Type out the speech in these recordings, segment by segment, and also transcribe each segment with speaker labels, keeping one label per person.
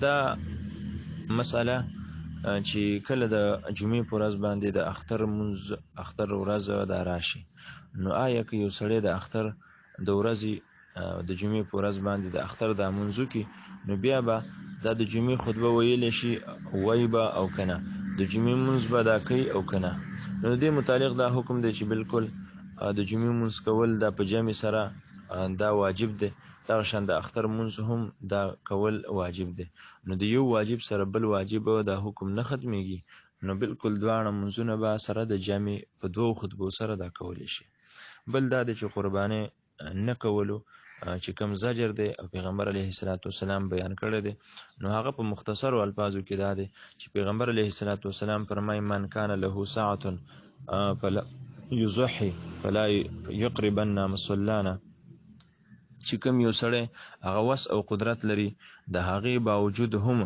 Speaker 1: دا مسأله چې کله د جمعې په ورځ باندې د اختر ورځ دا راشي، نو آیا که یو سړی د اختر د ورځې د جمعې په ورځ باندې د اختر د منځو کې، نو بیا به دا د جمعې خطبه ویلی شي وای به او کنه، د جمعې منځ به دا کوي او کنه. نو د دې متعلق دا حکم دی چې بالکل د جمعې منځ کول دا په جمع سره دا واجب دی، دغه شان د اختر منځ هم دا کول واجب دی. نو د یو واجب سره بل واجب دا حکم نه ختمیږي، نو بالکل دواړه منځونه به سره د جمع په دوو خطبو سره دا کولی شي. بل دا دی چې قرباني نه کولو چې کوم زجر دی او پیغمبر علیه السلام بیان کړی دی، نو هغه په مختصر الفاظو کې دا دی چې پیغمبر علیه السلام فرمایي من کان له ساعة فلا یضحي فلا یقربن مصلانا، چې کوم یو سړی هغه وس او قدرت لري د هغې باوجود هم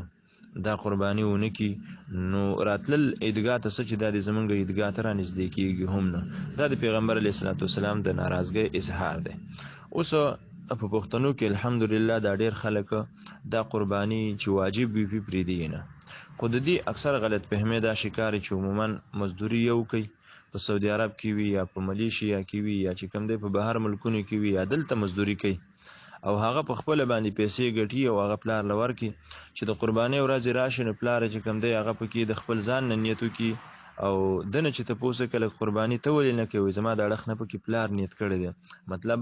Speaker 1: دا قرباني ونه کی، نو راتلل عیدګاه ته څه چې دا د زمونږ عیدګاه ته رانږدې کېږي هم نه، دا د پیغمبر علیه السلام د ناراضګۍ اظهار دی. اوس په پښتنو کې الحمدلله دا ډېر خلک دا قرباني چې واجب وي پرېږدي نه، خو د دې اکثر غلط فهمۍ دا شکار چې عموما مزدوري یو کوي، په سعودي عرب کې وي یا په ملیشیا کې وي یا چې کوم دی په بهر ملکونو کې وي یا دلته مزدوري کوي، او هغه په خپله باندې پیسې ګټي او هغه پلار له ورکړي چې د قربانۍ ورځې راشي، نو پلار چې کوم دی هغه پکې د خپل ځان نه نیت وکړي او دنه چې تپوس کله قرباني ته ولې نه کوي، زما د اړخ نه پکې پلار نیت کړی دی، مطلب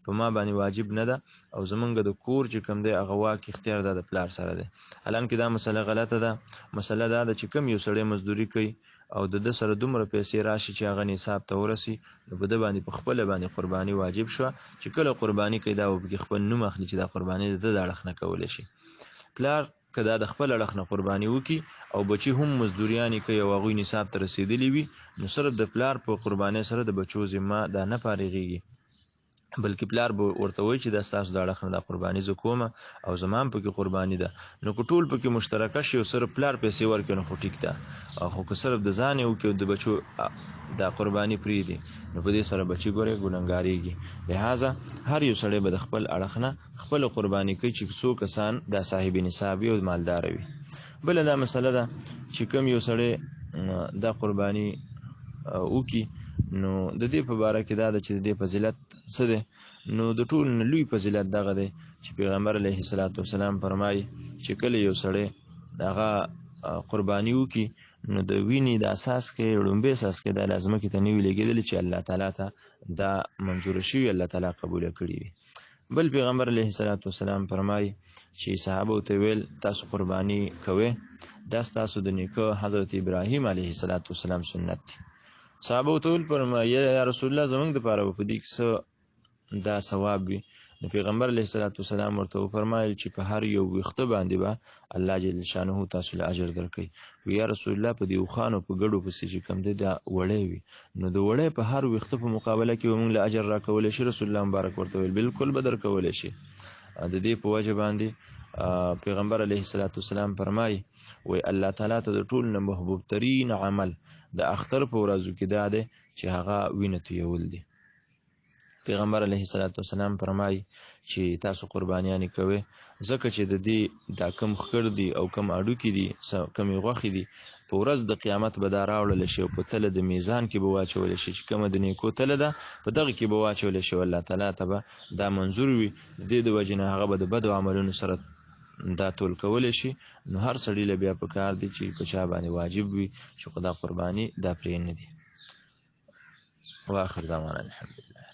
Speaker 1: په ما باندې واجب نه ده او زمونږ د کور چې کوم دی هغه واک اختیار دا د پلار سره دی. حالانکه دا مسله غلطه ده. مسله دا ده چې کوم یو سړی مزدوري کوي او د ده سره دومره پیسې راشي چې هغه نصاب ته ورسي، نو په ده باندې په خپله باندې قرباني واجب شوه چې کله قرباني کوي دا به پکې خپل نوم اخلي چې دا قرباني د ده د اړخ نه کولی شي. پلار که دا د خپل اړخ نه قرباني وکړي او بچي هم مزدوریانې کوي او هغوی نصاب ته رسېدلي وي، نو صرف د پلار په قربانۍ سره د بچو ذمه دا نه فارغېږي، بلکې پلار به ورته وایي چې دا ستاسو د اړخ نه دا قرباني زه کومه او زما هم پکې قرباني ده. نو که ټول پکې مشترکه شي او صرف پلار پیسې ورکړي نو خو ټیک ده، خو که صرف د ځان یې وکړي او د بچو دا قرباني پرېږدي، نو په دې سره بچي ګورې ګنهګارېږي. لهذا هر یو سړی به د خپل اړخ نه خپله قرباني کوي چې څو کسان دا صاحب نصاب وي او مالدار وي. بله دا مسله ده چې کوم یو سړی دا قرباني وکړي، نو د دې په باره کې دا ده چې د دې فضیلت څه دی، نو د ټولو نه لوی فضیلت دغه دی چې پیغمبر علیه السلام فرمایي چې کله یو سړی هغه قرباني وکړي، نو د وینې د اساس کې لومبی اساس کې دا لازمه کې ته نه وي لګېدلې چې الله تعالی ته دا منظوره شوي، الله تعالی قبوله کړي وي. بل پیغمبر علیه السلام فرمایي چې صحابو ته ویل تاسو قرباني کوئ، دا ستاسو د نیکه حضرت ابراهیم علیه السلام سنت دی. صحابه ته ویل فرمایي یا رسول الله زمونږ دپاره به په دې کې څه دا ثواب وي؟ نو پیغمبر علیه السلام ورته وفرمایل چې په هر یو ویښته باندې به الله جل شانه تاسو له اجر درکوي. وی یا رسول الله په دې اوښانو په ګډو پسې چې کوم دی دا وړی وي، نو د وړی په هر ویښته په مقابله کې به موږ له اجر راکولی شي؟ رسول الله مبارک ورته ویل بالکل به درکولی شي. د دې په وجه باندې پیغمبر علیه السلام فرمایي وی الله تعالی ته د ټولو نه محبوب ترین عمل د اختر په ورځو کې دا دی چې هغه وینه تویول دي. پیغمبر علیه السلام فرمایي چې تاسو قربانیانې کوئ ځکه چې د دې دا کم خکر دي او کم اډوکي دي کمې غوښې دي په ورځ د قیامت به دا راوړلی شي او په تله د میزان کې به واچولی شي چې کومه د نیکو تله ده په دغه کې به واچولی شي او الله تعالی ته به دا منظور وي. د دې د وجې نه هغه به د بدو عملونو سره دا ټول کولی شي. نو هر سړي له بیا په کار دی چې په چا باندې واجب وي چې خو دا قرباني دا پرې نه دي. واخر دعوانا الحمدلله.